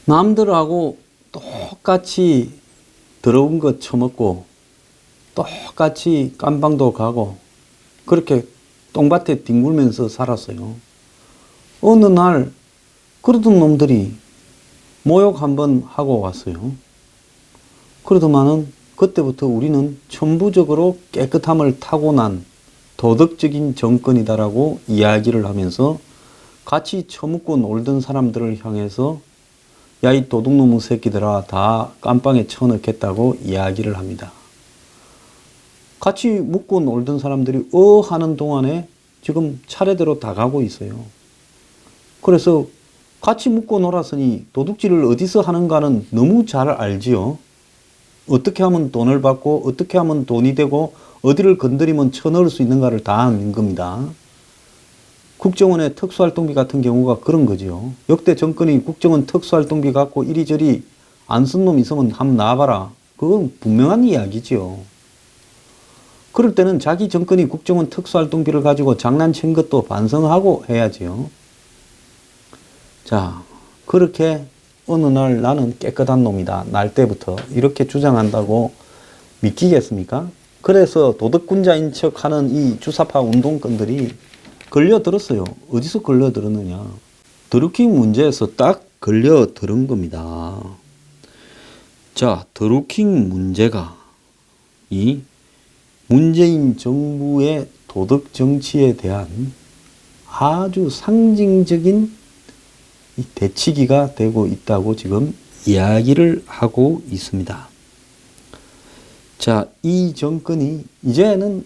남들하고 똑같이 더러운 거 처먹고 똑같이 깜방도 가고 그렇게 똥밭에 뒹굴면서 살았어요. 어느 날 그러던 놈들이 모욕 한번 하고 왔어요. 그러더만은 그때부터 우리는 천부적으로 깨끗함을 타고난 도덕적인 정권이다라고 이야기를 하면서 같이 처먹고 놀던 사람들을 향해서 야, 이 도둑놈의 새끼들아, 다 깜빵에 쳐넣겠다고 이야기를 합니다. 같이 묵고 놀던 사람들이 하는 동안에 지금 차례대로 다 가고 있어요. 그래서 같이 묵고 놀았으니 도둑질을 어디서 하는가는 너무 잘 알지요. 어떻게 하면 돈을 받고 어떻게 하면 돈이 되고 어디를 건드리면 쳐넣을 수 있는가를 다 아는 겁니다. 국정원의 특수활동비 같은 경우가 그런 거죠. 역대 정권이 국정원 특수활동비 갖고 이리저리 안 쓴 놈 있으면 한번 나와봐라. 그건 분명한 이야기죠. 그럴 때는 자기 정권이 국정원 특수활동비를 가지고 장난친 것도 반성하고 해야지요. 자, 그렇게 어느 날 나는 깨끗한 놈이다. 날 때부터 이렇게 주장한다고 믿기겠습니까? 그래서 도덕군자인 척하는 이 주사파 운동권들이 걸려들었어요. 어디서 걸려들었느냐. 드루킹 문제에서 딱 걸려들은 겁니다. 자, 드루킹 문제가 이 문재인 정부의 도덕 정치에 대한 아주 상징적인 이 대치기가 되고 있다고 지금 이야기를 하고 있습니다. 자, 이 정권이 이제는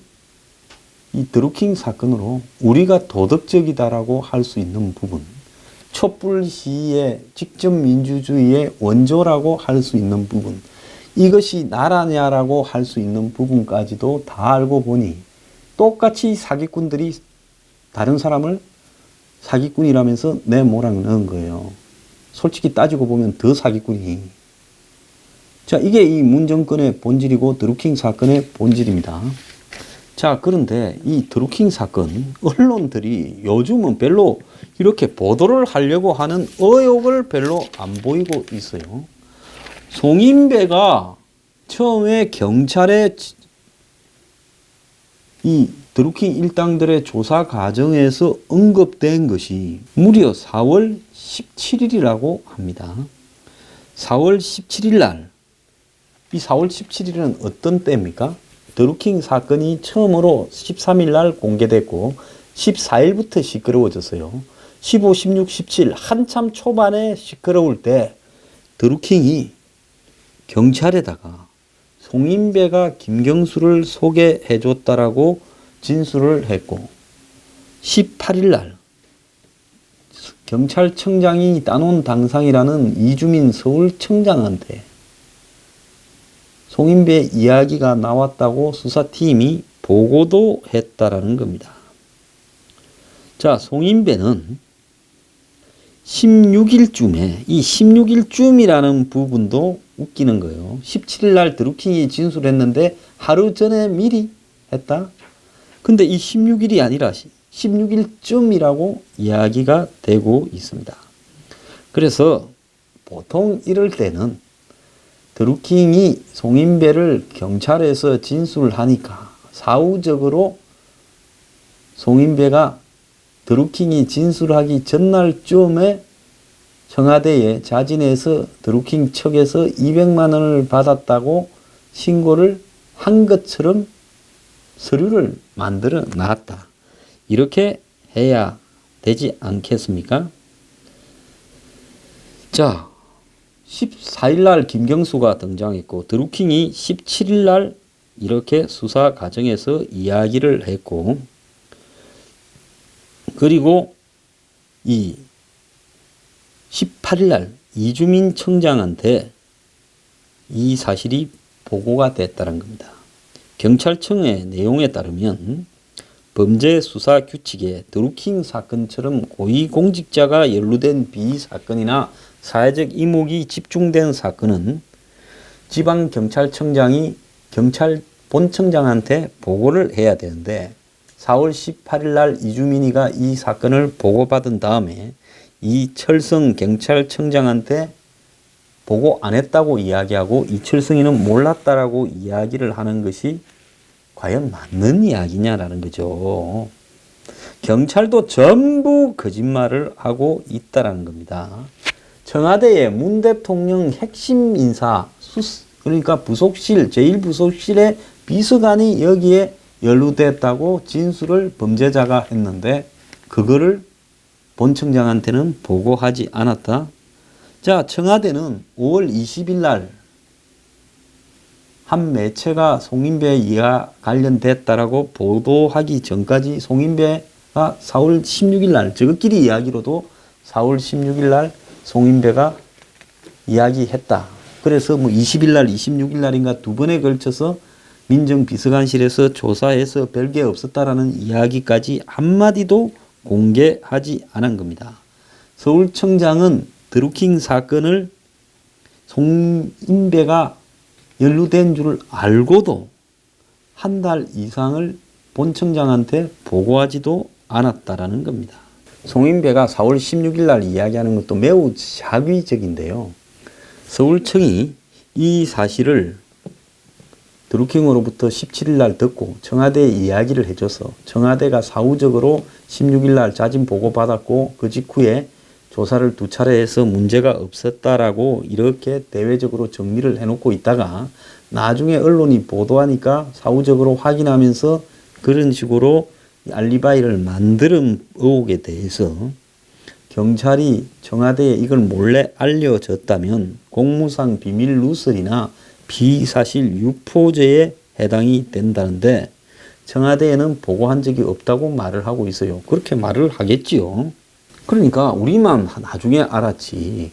이 드루킹 사건으로 우리가 도덕적이다라고 할 수 있는 부분, 촛불 시위의 직접민주주의의 원조라고 할 수 있는 부분, 이것이 나라냐라고 할 수 있는 부분까지도 다 알고 보니 똑같이 사기꾼들이 다른 사람을 사기꾼이라면서 내몰아넣은 거예요. 솔직히 따지고 보면 더 사기꾼이. 자, 이게 이 문 정권의 본질이고 드루킹 사건의 본질입니다. 자, 그런데 이 드루킹 사건, 언론들이 요즘은 별로 이렇게 보도를 하려고 하는 의욕을 별로 안 보이고 있어요. 송인배가 처음에 경찰에 이 드루킹 일당들의 조사 과정에서 언급된 것이 무려 4월 17일이라고 합니다. 4월 17일 날, 이 4월 17일은 어떤 때입니까? 드루킹 사건이 처음으로 13일 날 공개됐고 14일부터 시끄러워졌어요. 15, 16, 17 한참 초반에 시끄러울 때 드루킹이 경찰에다가 송인배가 김경수를 소개해 줬다라고 진술을 했고 18일 날 경찰청장이 따놓은 당상이라는 이주민 서울청장한테 송인배 이야기가 나왔다고 수사팀이 보고도 했다라는 겁니다. 자, 송인배는 16일쯤에 이 16일쯤이라는 부분도 웃기는 거예요. 17일 날 드루킹이 진술했는데 하루 전에 미리 했다. 근데 이 16일이 아니라 16일쯤이라고 이야기가 되고 있습니다. 그래서 보통 이럴 때는 드루킹이 송인배를 경찰에서 진술하니까 사후적으로 송인배가 드루킹이 진술하기 전날쯤에 청와대에 자진해서 드루킹 측에서 200만 원을 받았다고 신고를 한 것처럼 서류를 만들어 놨다. 이렇게 해야 되지 않겠습니까? 자, 14일 날 김경수가 등장했고 드루킹이 17일 날 이렇게 수사 과정에서 이야기를 했고 그리고 이 18일 날 이주민 청장한테 이 사실이 보고가 됐다는 겁니다. 경찰청의 내용에 따르면 범죄 수사 규칙에 드루킹 사건처럼 고위공직자가 연루된 비사건이나 사회적 이목이 집중된 사건은 지방경찰청장이 경찰본청장한테 보고를 해야 되는데 4월 18일 날 이주민이가 이 사건을 보고받은 다음에 이철성 경찰청장한테 보고 안 했다고 이야기하고 이철성이는 몰랐다라고 이야기를 하는 것이 과연 맞는 이야기냐라는 거죠. 경찰도 전부 거짓말을 하고 있다라는 겁니다. 청와대의 문 대통령 핵심 인사, 그러니까 부속실, 제1부속실의 비서관이 여기에 연루됐다고 진술을 범죄자가 했는데 그거를 본청장한테는 보고하지 않았다. 자, 청와대는 5월 20일 날 한 매체가 송인배와 관련됐다라고 보도하기 전까지 송인배가 4월 16일 날 저것끼리 이야기로도 4월 16일 날 송인배가 이야기했다. 그래서 뭐 20일 날, 26일 날인가 두 번에 걸쳐서 민정비서관실에서 조사해서 별게 없었다라는 이야기까지 한마디도 공개하지 않은 겁니다. 서울청장은 드루킹 사건을 송인배가 연루된 줄 알고도 한 달 이상을 본청장한테 보고하지도 않았다라는 겁니다. 송인배가 4월 16일 날 이야기하는 것도 매우 자기적인데요. 서울청이 이 사실을 드루킹으로부터 17일 날 듣고 청와대에 이야기를 해줘서 청와대가 사후적으로 16일 날 자진 보고받았고 그 직후에 조사를 2차례 해서 문제가 없었다라고 이렇게 대외적으로 정리를 해놓고 있다가 나중에 언론이 보도하니까 사후적으로 확인하면서 그런 식으로 알리바이를 만들어 오게 대해서 경찰이 청와대에 이걸 몰래 알려줬다면 공무상 비밀 누설이나 비사실 유포죄에 해당이 된다는데 청와대에는 보고한 적이 없다고 말을 하고 있어요. 그렇게 말을 하겠지요. 그러니까 우리만 나중에 알았지.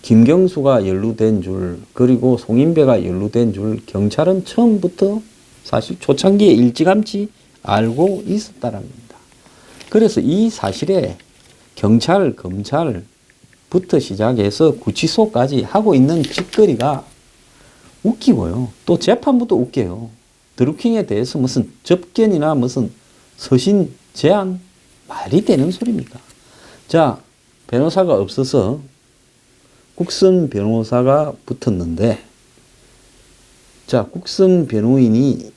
김경수가 연루된 줄, 그리고 송인배가 연루된 줄 경찰은 처음부터 사실 초창기에 일찌감치 알고 있었다는 겁니다. 그래서 이 사실에 경찰, 검찰부터 시작해서 구치소까지 하고 있는 짓거리가 웃기고요. 또 재판부터 웃겨요. 드루킹에 대해서 무슨 접견이나 무슨 서신 제안 말이 되는 소리입니까? 자, 변호사가 없어서 국선 변호사가 붙었는데, 자, 국선 변호인이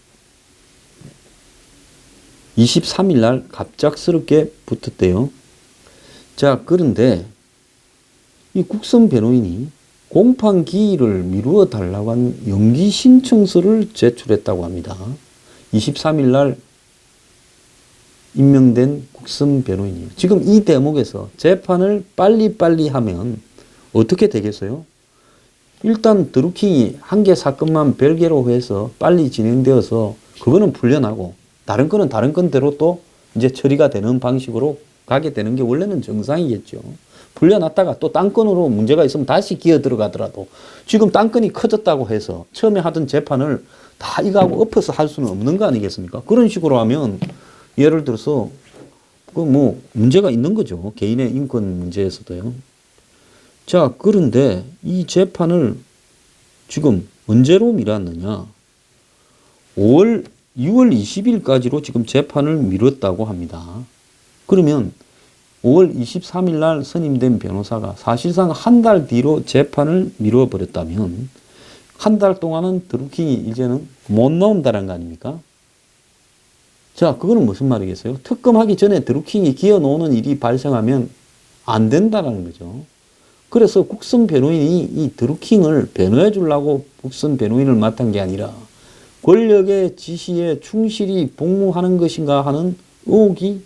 23일 날 갑작스럽게 붙었대요. 자, 그런데 이 국선 변호인이 공판 기일을 미루어 달라고 한 연기 신청서를 제출했다고 합니다. 23일 날 임명된 국선 변호인이에요. 지금 이 대목에서 재판을 빨리빨리 하면 어떻게 되겠어요? 일단 드루킹이 한 개 사건만 별개로 해서 빨리 진행되어서 그거는 풀려나고 다른 건은 다른 건대로 또 이제 처리가 되는 방식으로 가게 되는 게 원래는 정상이겠죠. 풀려났다가 또 딴 건으로 문제가 있으면 다시 기어 들어가더라도 지금 딴 건이 커졌다고 해서 처음에 하던 재판을 다 이거하고 엎어서 할 수는 없는 거 아니겠습니까? 그런 식으로 하면 예를 들어서 그 뭐 문제가 있는 거죠. 개인의 인권 문제에서도요. 자, 그런데 이 재판을 지금 언제로 미뤘느냐? 6월 20일까지로 지금 재판을 미뤘다고 합니다. 그러면 5월 23일 날 선임된 변호사가 사실상 한 달 뒤로 재판을 미뤄버렸다면 한 달 동안은 드루킹이 이제는 못 나온다는 거 아닙니까? 자, 그거는 무슨 말이겠어요? 특검하기 전에 드루킹이 기어 놓는 일이 발생하면 안 된다는 거죠. 그래서 국선 변호인이 이 드루킹을 변호해 주려고 국선 변호인을 맡은 게 아니라 권력의 지시에 충실히 복무하는 것인가 하는 의혹이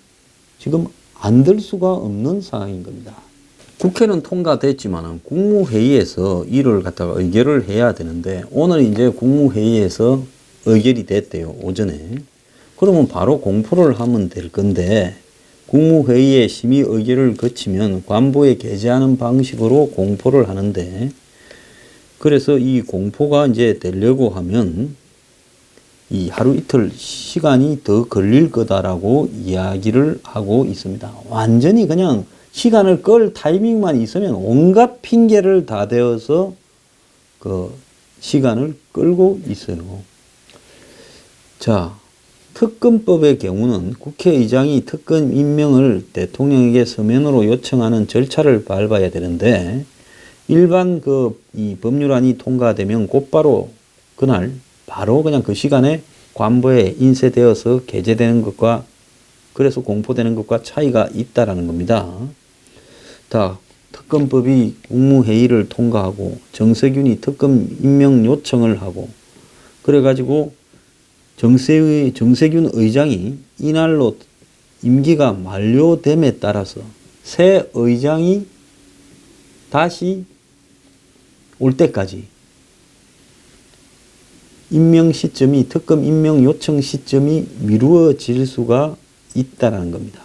지금 안 들 수가 없는 상황인 겁니다. 국회는 통과됐지만 국무회의에서 이를 갖다가 의결을 해야 되는데 오늘 이제 국무회의에서 의결이 됐대요. 오전에. 그러면 바로 공포를 하면 될 건데 국무회의에 심의 의결을 거치면 관보에 게재하는 방식으로 공포를 하는데 그래서 이 공포가 이제 되려고 하면 이 하루 이틀 시간이 더 걸릴 거다라고 이야기를 하고 있습니다. 완전히 그냥 시간을 끌 타이밍만 있으면 온갖 핑계를 다 대어서 그 시간을 끌고 있어요. 자, 특검법의 경우는 국회의장이 특검 임명을 대통령에게 서면으로 요청하는 절차를 밟아야 되는데 일반 이 법률안이 통과되면 곧바로 그날 바로 그냥 그 시간에 관보에 인쇄되어서 게재되는 것과 그래서 공포되는 것과 차이가 있다라는 겁니다. 자, 특검법이 국무회의를 통과하고 정세균이 특검 임명 요청을 하고 그래가지고 정세균 의장이 이날로 임기가 만료됨에 따라서 새 의장이 다시 올 때까지 임명 시점이 특검 임명 요청 시점이 미루어질 수가 있다는 겁니다.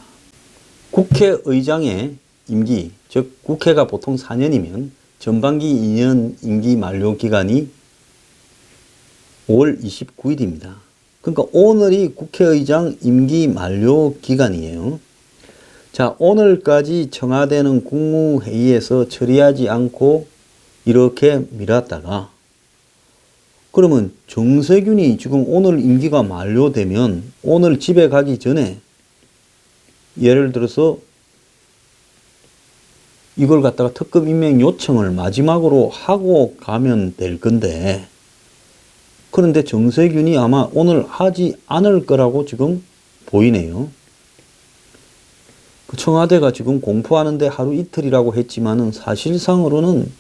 국회의장의 임기, 즉 국회가 보통 4년이면 전반기 2년 임기 만료 기간이 5월 29일입니다. 그러니까 오늘이 국회의장 임기 만료 기간이에요. 자, 오늘까지 청와대는 국무회의에서 처리하지 않고 이렇게 미뤘다가 그러면 정세균이 지금 오늘 임기가 만료되면 오늘 집에 가기 전에 예를 들어서 이걸 갖다가 특검 임명 요청을 마지막으로 하고 가면 될 건데 그런데 정세균이 아마 오늘 하지 않을 거라고 지금 보이네요. 그 청와대가 지금 공포하는데 하루 이틀이라고 했지만은 사실상으로는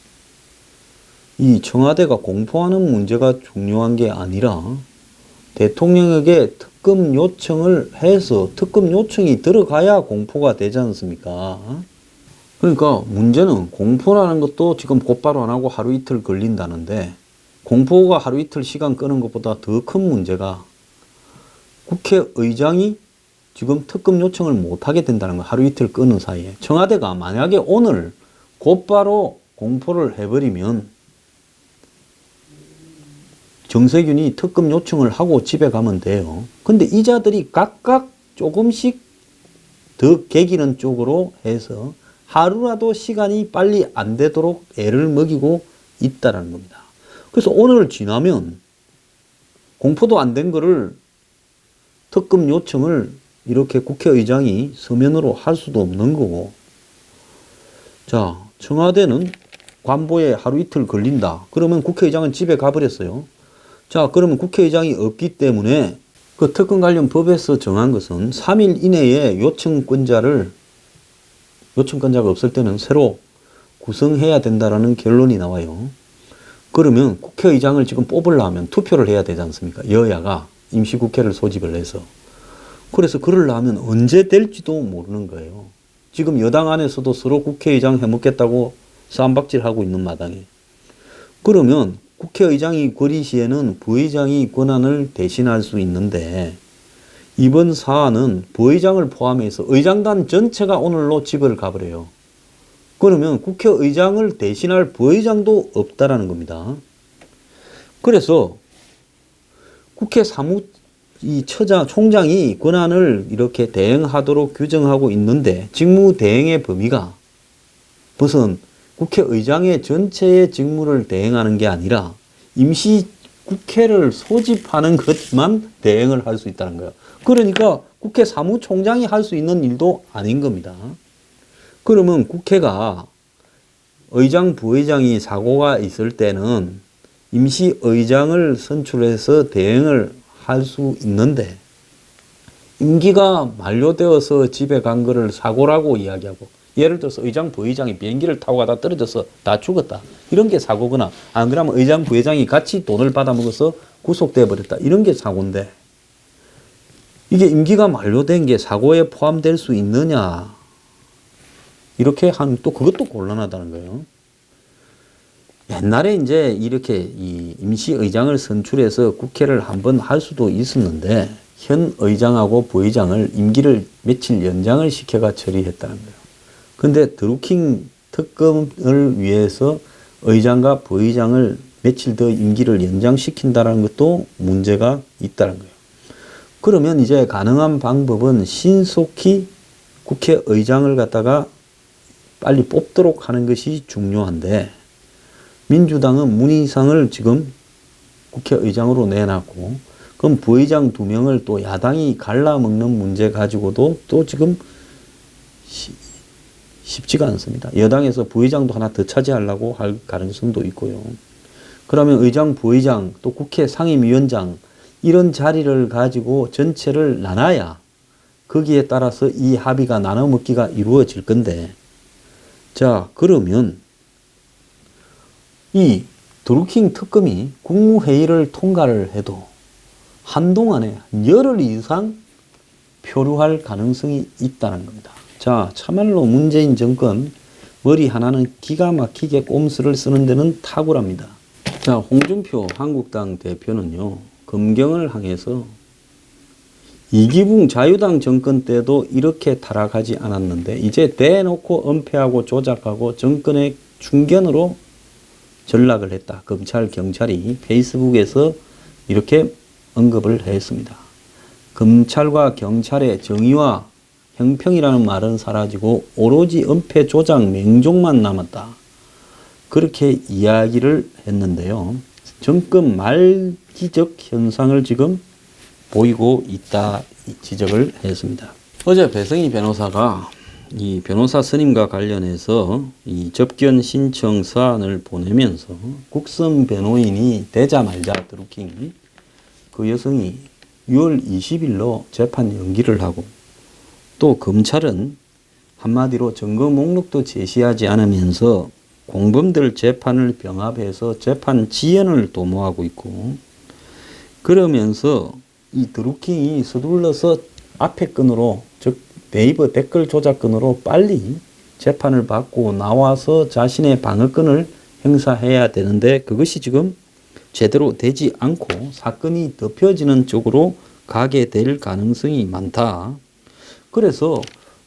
이 청와대가 공포하는 문제가 중요한 게 아니라 대통령에게 특검 요청을 해서 특검 요청이 들어가야 공포가 되지 않습니까? 그러니까 문제는 공포라는 것도 지금 곧바로 안 하고 하루 이틀 걸린다는데 공포가 하루 이틀 시간 끄는 것보다 더 큰 문제가 국회의장이 지금 특검 요청을 못하게 된다는 거 하루 이틀 끄는 사이에 청와대가 만약에 오늘 곧바로 공포를 해버리면 정세균이 특검 요청을 하고 집에 가면 돼요. 근데 이자들이 각각 조금씩 더 개기는 쪽으로 해서 하루라도 시간이 빨리 안 되도록 애를 먹이고 있다는 겁니다. 그래서 오늘 지나면 공포도 안 된 거를 특검 요청을 이렇게 국회의장이 서면으로 할 수도 없는 거고 자, 청와대는 관보에 하루 이틀 걸린다. 그러면 국회의장은 집에 가버렸어요. 자, 그러면 국회의장이 없기 때문에 그 특검 관련 법에서 정한 것은 3일 이내에 요청권자가 없을 때는 새로 구성해야 된다라는 결론이 나와요. 그러면 국회의장을 지금 뽑으려면 투표를 해야 되지 않습니까? 여야가 임시국회를 소집을 해서. 그래서 그러려면 언제 될지도 모르는 거예요. 지금 여당 안에서도 서로 국회의장 해먹겠다고 쌈박질하고 있는 마당에. 그러면 국회의장이 거리 시에는 부의장이 권한을 대신할 수 있는데 이번 사안은 부의장을 포함해서 의장단 전체가 오늘로 집을 가버려요. 그러면 국회의장을 대신할 부의장도 없다라는 겁니다. 그래서 국회 총장이 권한을 이렇게 대행하도록 규정하고 있는데 직무 대행의 범위가 무슨 국회의장의 전체의 직무를 대행하는 게 아니라 임시 국회를 소집하는 것만 대행을 할 수 있다는 거예요. 그러니까 국회 사무총장이 할 수 있는 일도 아닌 겁니다. 그러면 국회가 의장, 부의장이 사고가 있을 때는 임시의장을 선출해서 대행을 할 수 있는데 임기가 만료되어서 집에 간 거를 사고라고 이야기하고 예를 들어서 의장, 부의장이 비행기를 타고 가다 떨어져서 다 죽었다. 이런 게 사고거나 안 그러면 의장, 부의장이 같이 돈을 받아먹어서 구속돼 버렸다. 이런 게 사고인데 이게 임기가 만료된 게 사고에 포함될 수 있느냐. 이렇게 하면 또 그것도 곤란하다는 거예요. 옛날에 이제 이렇게 이 임시의장을 선출해서 국회를 한번 할 수도 있었는데 현 의장하고 부의장을 임기를 며칠 연장을 시켜가 처리했다는 거예요. 근데 드루킹 특검을 위해서 의장과 부의장을 며칠 더 임기를 연장시킨다는 것도 문제가 있다는 거예요. 그러면 이제 가능한 방법은 신속히 국회의장을 갖다가 빨리 뽑도록 하는 것이 중요한데 민주당은 문희상을 지금 국회의장으로 내놨고 그럼 부의장 2명을 또 야당이 갈라먹는 문제 가지고도 또 지금 쉽지가 않습니다. 여당에서 부의장도 하나 더 차지하려고 할 가능성도 있고요. 그러면 의장, 부의장, 또 국회 상임위원장 이런 자리를 가지고 전체를 나눠야 거기에 따라서 이 합의가 나눠먹기가 이루어질 건데, 자, 그러면 이 드루킹 특검이 국무회의를 통과를 해도 한동안에 열흘 이상 표류할 가능성이 있다는 겁니다. 자, 참말로 문재인 정권 머리 하나는 기가 막히게 꼼수를 쓰는 데는 탁월합니다. 자, 홍준표 한국당 대표는요, 검경을 향해서 이기붕 자유당 정권 때도 이렇게 타락하지 않았는데 이제 대놓고 은폐하고 조작하고 정권의 충견으로 전락을 했다. 검찰, 경찰이 페이스북에서 이렇게 언급을 했습니다. 검찰과 경찰의 정의와 형평이라는 말은 사라지고 오로지 은폐, 조작, 맹종만 남았다. 그렇게 이야기를 했는데요. 정권 말기적 현상을 지금 보이고 있다 지적을 했습니다. 어제 배성희 변호사가 이 변호사 선임과 관련해서 이 접견 신청 서한을 보내면서 국선 변호인이 되자 말자 드루킹 그 여성이 6월 20일로 재판 연기를 하고 또 검찰은 한마디로 증거 목록도 제시하지 않으면서 공범들 재판을 병합해서 재판 지연을 도모하고 있고 그러면서 이 드루킹이 서둘러서 앞에 건으로 즉 네이버 댓글 조작건으로 빨리 재판을 받고 나와서 자신의 방어권을 행사해야 되는데 그것이 지금 제대로 되지 않고 사건이 덮여지는 쪽으로 가게 될 가능성이 많다. 그래서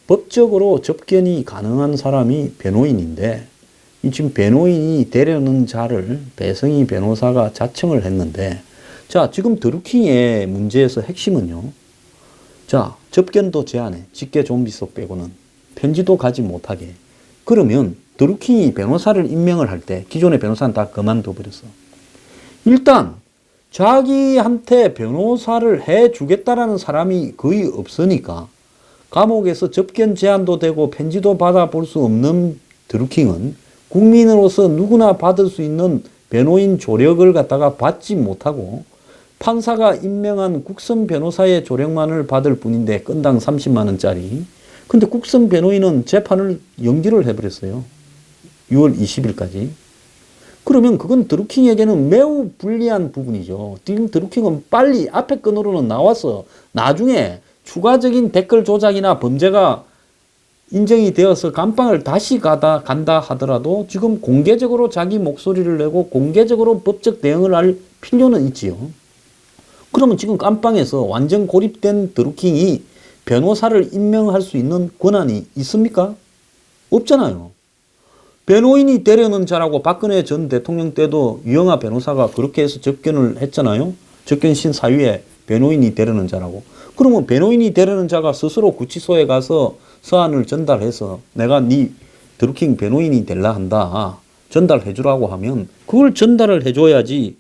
법적으로 접견이 가능한 사람이 변호인인데 지금 변호인이 되려는 자를 배성희 변호사가 자청을 했는데 자, 지금 드루킹의 문제에서 핵심은요. 자, 접견도 제한해. 직계 좀비속 빼고는. 편지도 가지 못하게. 그러면 드루킹이 변호사를 임명을 할 때 기존의 변호사는 다 그만둬 버렸어. 일단 자기한테 변호사를 해주겠다라는 사람이 거의 없으니까 감옥에서 접견 제한도 되고 편지도 받아볼 수 없는 드루킹은 국민으로서 누구나 받을 수 있는 변호인 조력을 갖다가 받지 못하고 판사가 임명한 국선 변호사의 조력만을 받을 뿐인데 건당 30만 원짜리. 근데 국선 변호인은 재판을 연기를 해버렸어요. 6월 20일까지. 그러면 그건 드루킹에게는 매우 불리한 부분이죠. 지금 드루킹은 빨리 앞에 건으로는 나와서 나중에 추가적인 댓글 조작이나 범죄가 인정이 되어서 감방을 다시 간다 하더라도 지금 공개적으로 자기 목소리를 내고 공개적으로 법적 대응을 할 필요는 있지요. 그러면 지금 감방에서 완전 고립된 드루킹이 변호사를 임명할 수 있는 권한이 있습니까? 없잖아요. 변호인이 되려는 자라고 박근혜 전 대통령 때도 유영하 변호사가 그렇게 해서 접견을 했잖아요. 접견신 사유에 변호인이 되려는 자라고. 그러면 변호인이 되려는 자가 스스로 구치소에 가서 서한을 전달해서 내가 네 드루킹 변호인이 되려 한다. 전달해 주라고 하면 그걸 전달을 해줘야지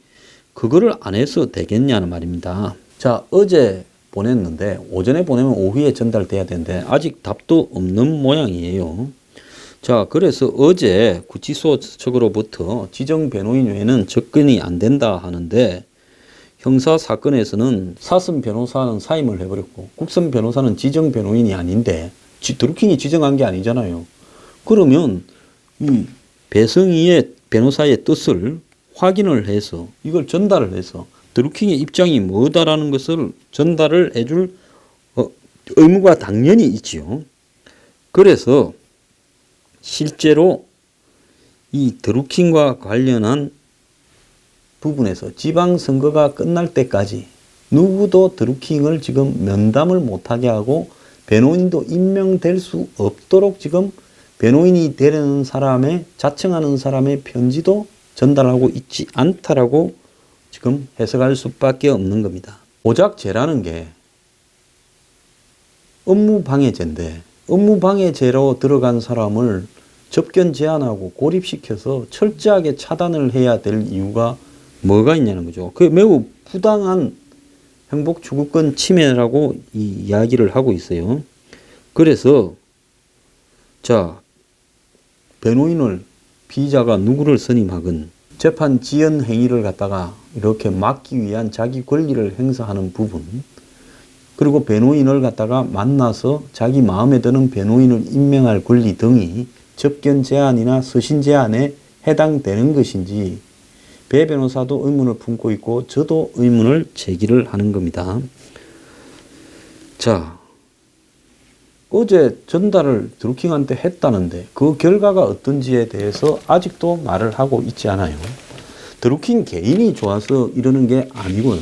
그거를 안 해서 되겠냐는 말입니다. 자, 어제 보냈는데 오전에 보내면 오후에 전달돼야 되는데 아직 답도 없는 모양이에요. 자, 그래서 어제 구치소 측으로부터 지정 변호인 외에는 접근이 안 된다 하는데 형사 사건에서는 사선 변호사는 사임을 해버렸고 국선 변호사는 지정 변호인이 아닌데 드루킹이 지정한 게 아니잖아요. 그러면 이 배성희의 변호사의 뜻을 확인을 해서 이걸 전달을 해서 드루킹의 입장이 뭐다라는 것을 전달을 해줄 의무가 당연히 있지요. 그래서 실제로 이 드루킹과 관련한 부분에서 지방선거가 끝날 때까지 누구도 드루킹을 지금 면담을 못하게 하고 변호인도 임명될 수 없도록 지금 변호인이 되려는 사람의 자청하는 사람의 편지도 전달하고 있지 않다라고 지금 해석할 수밖에 없는 겁니다. 오작죄라는 게 업무방해죄인데 업무방해죄로 들어간 사람을 접견 제한하고 고립시켜서 철저하게 차단을 해야 될 이유가 뭐가 있냐는 거죠. 그게 매우 부당한 행복추구권 침해라고 이 이야기를 하고 있어요. 그래서 자, 변호인을 피의자가 누구를 선임하건 재판 지연 행위를 갖다가 이렇게 막기 위한 자기 권리를 행사하는 부분, 그리고 변호인을 갖다가 만나서 자기 마음에 드는 변호인을 임명할 권리 등이 접견 제한이나 서신 제한에 해당되는 것인지 배 변호사도 의문을 품고 있고 저도 의문을 제기를 하는 겁니다. 자, 어제 전달을 드루킹한테 했다는데 그 결과가 어떤지에 대해서 아직도 말을 하고 있지 않아요. 드루킹 개인이 좋아서 이러는 게 아니고요.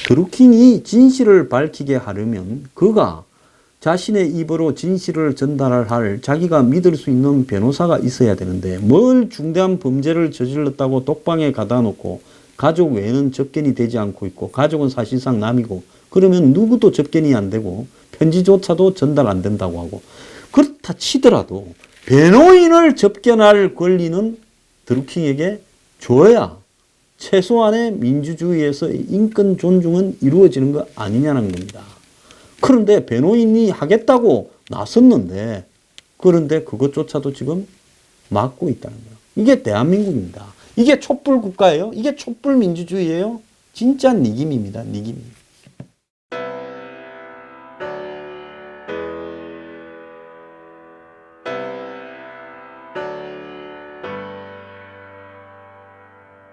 드루킹이 진실을 밝히게 하려면 그가 자신의 입으로 진실을 전달할 자기가 믿을 수 있는 변호사가 있어야 되는데 뭘 중대한 범죄를 저질렀다고 독방에 가다 놓고 가족 외에는 접견이 되지 않고 있고 가족은 사실상 남이고 그러면 누구도 접견이 안 되고 편지조차도 전달 안 된다고 하고 그렇다 치더라도 변호인을 접견할 권리는 드루킹에게 줘야 최소한의 민주주의에서 인권 존중은 이루어지는 거 아니냐는 겁니다. 그런데 변호인이 하겠다고 나섰는데 그런데 그것조차도 지금 막고 있다는 거예요. 이게 대한민국입니다. 이게 촛불 국가예요? 이게 촛불 민주주의예요? 진짜 니김입니다. 니김.